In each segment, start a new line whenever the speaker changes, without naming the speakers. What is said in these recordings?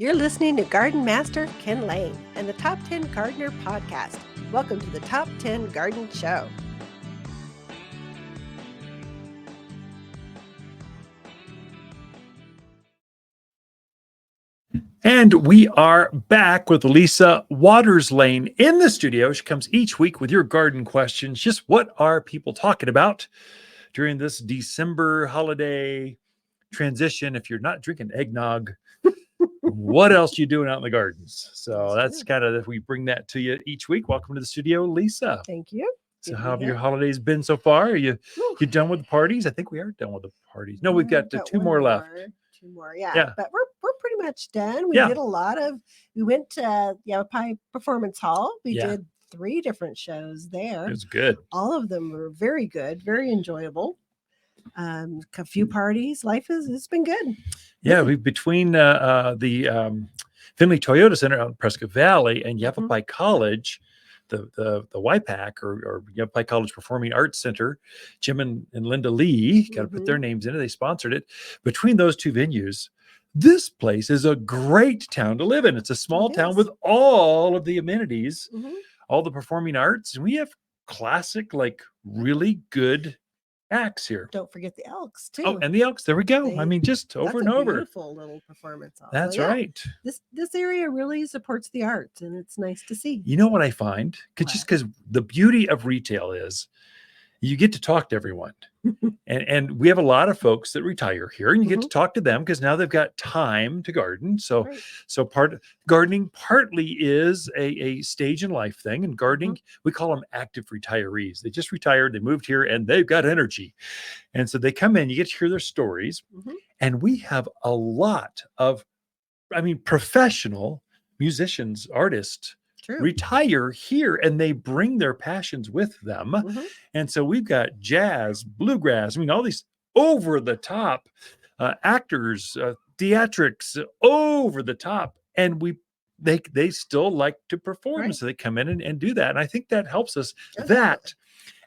You're listening to Garden Master Ken Lain and the Top 10 Gardener Podcast. Welcome to the Top 10 Garden Show.
And we are back with Lisa Lain in the studio. She comes each week with your garden questions. Just what are people talking about during this December holiday transition? If you're not drinking eggnog, what else are you doing out in the gardens? So that's kind of, we bring that to you each week. Welcome to the studio, Lisa.
Thank you.
So how have your holidays been so far? Are you done with the parties? I think we are done with the parties. No, we've got two more left.
Two more, yeah. But we're pretty much done. We did a lot of. We went to Yavapai Performance Hall. We did 3 different shows there.
It was good.
All of them were very good, very enjoyable. A few parties. It's been good.
Yeah, we between the Finley Toyota Center out in Prescott Valley and Yavapai College, the YPAC or Yavapai College Performing Arts Center, Jim and Linda Lee got to put their names in it. They sponsored it. Between those two venues, this place is a great town to live in. It's a small town with all of the amenities, all the performing arts, and we have classic, like really good acts here.
Don't forget the Elks too.
Oh, and the Elks. There we go. I mean, just over and over.
Beautiful little performance.
That's right.
This area really supports the arts, and it's nice to see.
You know what I find? Because the beauty of retail is you get to talk to everyone. and we have a lot of folks that retire here, and you get to talk to them because now they've got time to garden. So gardening partly is a stage in life thing, and gardening, we call them active retirees. They just retired, they moved here, and they've got energy. And so they come in, you get to hear their stories, and we have a lot of, professional musicians, artists, retire here, and they bring their passions with them. And so we've got jazz, bluegrass, all these over the top actors, theatrics, over the top, and they still like to perform. So they come in and do that, and I think that helps us.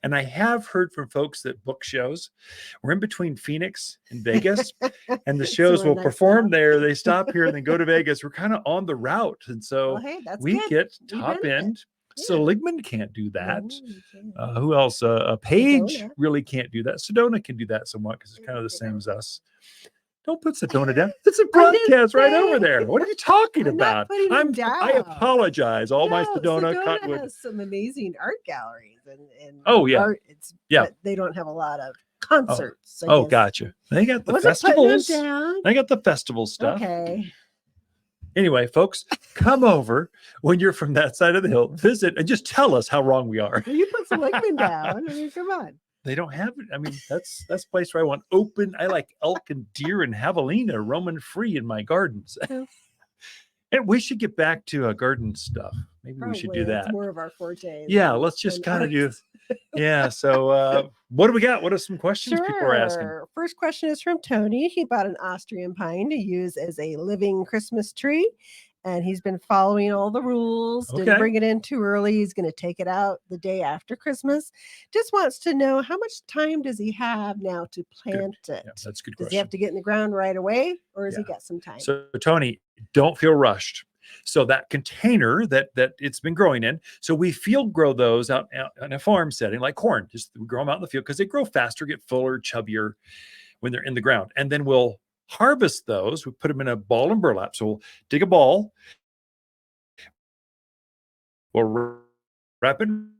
And I have heard from folks that book shows. We're in between Phoenix and Vegas, and the shows will perform there. They stop here and then go to Vegas. We're kind of on the route. And so we get top end. Seligman can't do that. Who else? Page really can't do that. Sedona can do that somewhat because it's kind of the same as us. Don't put Sedona down. It's a broadcast right over there. What are you talking about? I apologize. All my Sedona Cottonwood
has some amazing art galleries and art. But they don't have a lot of concerts.
Gotcha. They got the festivals. They got the festival stuff.
Okay.
Anyway, folks, come over when you're from that side of the hill. Visit and just tell us how wrong we are.
You put Seligman down. Come on.
They don't have it. That's a place where I want open. I like elk and deer and javelina roaming free in my gardens. And we should get back to garden stuff. Maybe we should do that.
It's more of our forte.
Yeah, let's just kind of do. Yeah. So what do we got? What are some questions people are asking?
First question is from Tony. He bought an Austrian pine to use as a living Christmas tree. And he's been following all the rules. Didn't bring it in too early. He's going to take it out the day after Christmas. Just wants to know, how much time does he have now to plant it?
Yeah, that's a good question.
Does he have to get in the ground right away, or has he got some time?
So Tony, don't feel rushed. So that container that it's been growing in, so we field grow those out in a farm setting like corn. Just we grow them out in the field because they grow faster, get fuller, chubbier when they're in the ground. And then we'll harvest those. We put them in a ball and burlap. So we'll dig a ball, we'll wrap it in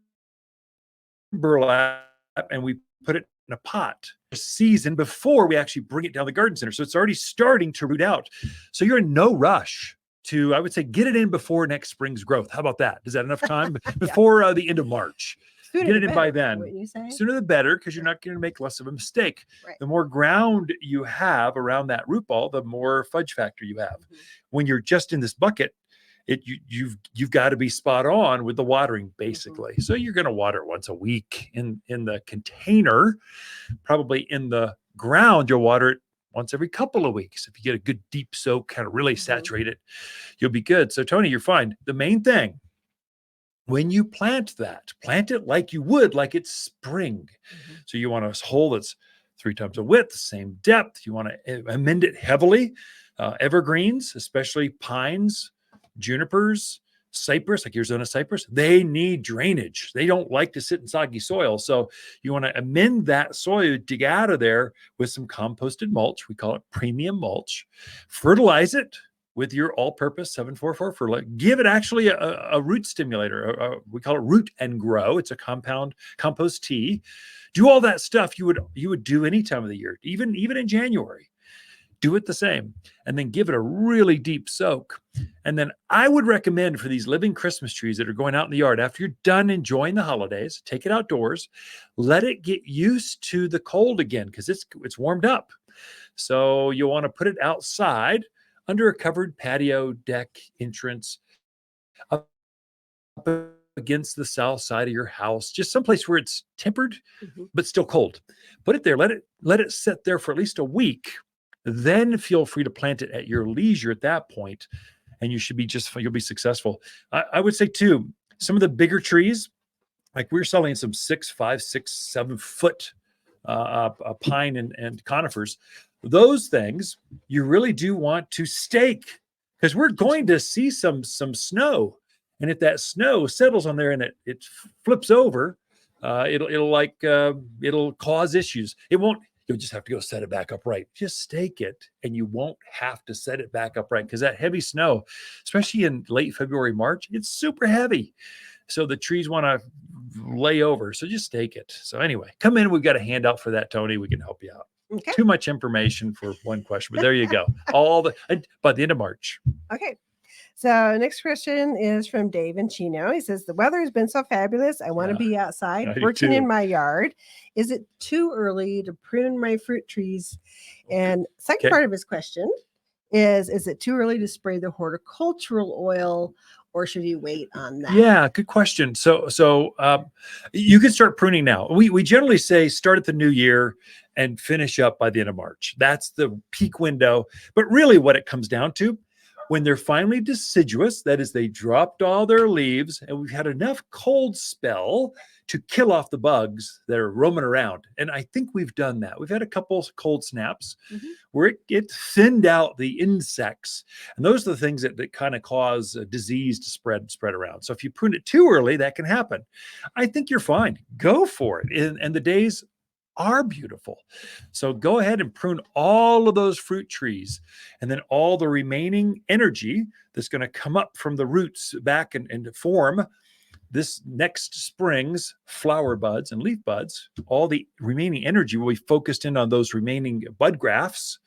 burlap, and we put it in a pot a season before we actually bring it down the garden center. So it's already starting to root out. So you're in no rush to, I would say, get it in before next spring's growth. How about that? Is that enough time? Before the end of March. Get it in by then. Sooner the better, because you're not going to make less of a mistake. The more ground you have around that root ball, the more fudge factor you have. When you're just in this bucket, you've got to be spot on with the watering, basically. So you're going to water it once a week in the container. Probably in the ground, you'll water it once every couple of weeks. If you get a good deep soak, kind of really saturate it, you'll be good. So Tony, you're fine. The main thing, when you plant it like you would, like it's spring. So you want a hole that's 3 times the width, same depth. You want to amend it heavily. Evergreens, especially pines, junipers, cypress, like Arizona cypress, they need drainage. They don't like to sit in soggy soil. So you want to amend that soil to get out of there with some composted mulch. We call it premium mulch. Fertilize it with your all-purpose 744 fertilizer. Give it actually a root stimulator. We call it root and grow. It's a compound compost tea. Do all that stuff you would do any time of the year, even in January. Do it the same, and then give it a really deep soak. And then I would recommend for these living Christmas trees that are going out in the yard, after you're done enjoying the holidays, take it outdoors, let it get used to the cold again, because it's warmed up. So you'll want to put it outside under a covered patio, deck, entrance, up against the south side of your house, just someplace where it's tempered, but still cold. Put it there, let it sit there for at least a week. Then feel free to plant it at your leisure at that point, and you'll be successful. I would say too, some of the bigger trees, like we're selling some 6, 5, 6, 7 foot pine and conifers. Those things you really do want to stake, because we're going to see some snow, and if that snow settles on there and it flips over, it'll cause issues. It won't. You'll just have to go set it back upright. Just stake it, and you won't have to set it back upright, because that heavy snow, especially in late February, March, it's super heavy. So the trees want to lay over. So just stake it. So anyway, come in. We've got a handout for that, Tony. We can help you out.
Okay.
Too much information for one question, but there you go. By the end of March.
Okay. So next question is from Dave in Chino. He says, the weather has been so fabulous. I want to be outside working in my yard. Is it too early to prune my fruit trees? And second part of his question is it too early to spray the horticultural oil, or should you wait on that?
Yeah, good question. So you can start pruning now. We generally say start at the new year and finish up by the end of March. That's the peak window. But really what it comes down to, when they're finally deciduous, that is, they dropped all their leaves and we've had enough cold spell to kill off the bugs that are roaming around. And I think we've done that. We've had a couple cold snaps where it thinned out the insects. And those are the things that kind of cause disease to spread around. So if you prune it too early, that can happen. I think you're fine. Go for it. And the days are beautiful. So go ahead and prune all of those fruit trees, and then all the remaining energy that's going to come up from the roots back and form this next spring's flower buds and leaf buds. All the remaining energy will be focused in on those remaining bud grafts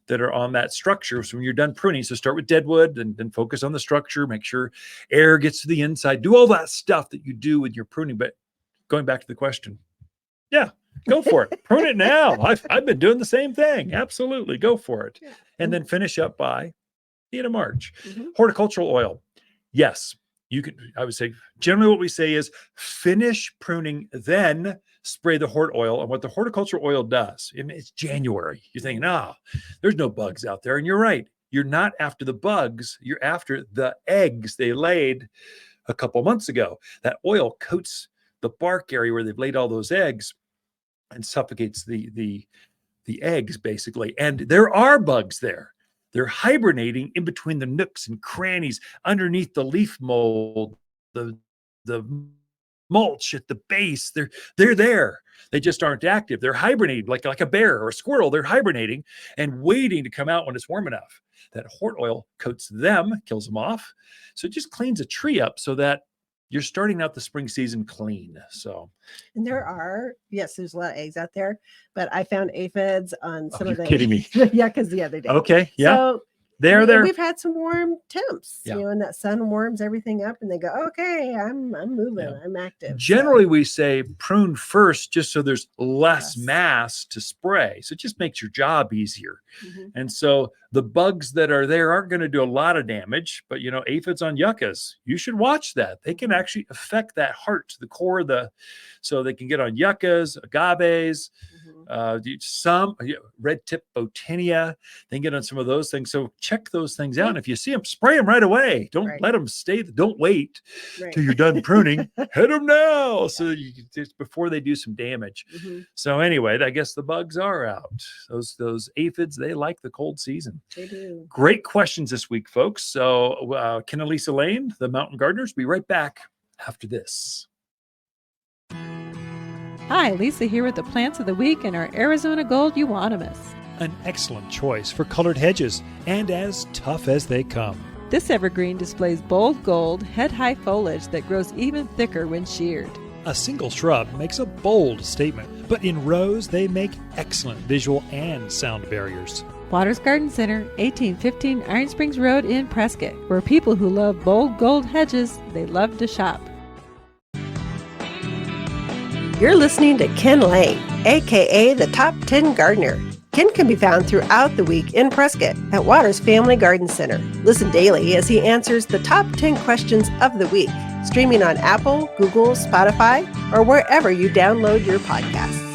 that are on that structure. So when you're done pruning, so start with deadwood and then focus on the structure, make sure air gets to the inside, do all that stuff that you do with your pruning. But going back to the question, go for it. Prune it now. I've been doing the same thing. Absolutely. Go for it.
Yeah.
And then finish up by the end of March. Horticultural oil. Yes, you can. I would say generally what we say is finish pruning, then spray the hort oil. And what the horticultural oil does, and it's January. You're thinking, there's no bugs out there. And you're right. You're not after the bugs. You're after the eggs they laid a couple months ago. That oil coats the bark area where they've laid all those eggs and suffocates the eggs, basically. And there are bugs there. They're hibernating in between the nooks and crannies, underneath the leaf mold, the mulch at the base. They're there. They just aren't active. They're hibernating like a bear or a squirrel. They're hibernating and waiting to come out when it's warm enough. That hort oil coats them, kills them off. So it just cleans a tree up so that you're starting out the spring season clean. So,
and there's a lot of eggs out there, but I found aphids on some of the.
Kidding me?
Yeah, because the other day.
Okay, yeah.
So
they're there.
We've had some warm temps, and that sun warms everything up, and they go, okay, I'm moving, I'm active.
Generally, we say prune first, just so there's less mass to spray. So it just makes your job easier. And so the bugs that are there aren't going to do a lot of damage, but aphids on yuccas, you should watch that. They can actually affect that heart, the core, so they can get on yuccas, agaves, some red tip botinia. They can get on some of those things. So check those things out. And if you see them, spray them right away. Don't let them stay. Don't wait till you're done pruning. Hit them now. So you just before they do some damage. So anyway, I guess the bugs are out. Those aphids, they like the cold season.
They do.
Great questions this week, folks. So Ken and Lisa Lain, the Mountain Gardeners, be right back after this.
Hi, Lisa here with the plants of the week and our Arizona Gold Euonymus.
An excellent choice for colored hedges and as tough as they come.
This evergreen displays bold gold, head-high foliage that grows even thicker when sheared.
A single shrub makes a bold statement, but in rows they make excellent visual and sound barriers.
Waters Garden Center, 1815 Iron Springs Road in Prescott, where people who love bold gold hedges, they love to shop.
You're listening to Ken Lain, aka the Top 10 Gardener. Ken can be found throughout the week in Prescott at Waters Family Garden Center. Listen daily as he answers the top 10 questions of the week, streaming on Apple, Google, Spotify, or wherever you download your podcasts.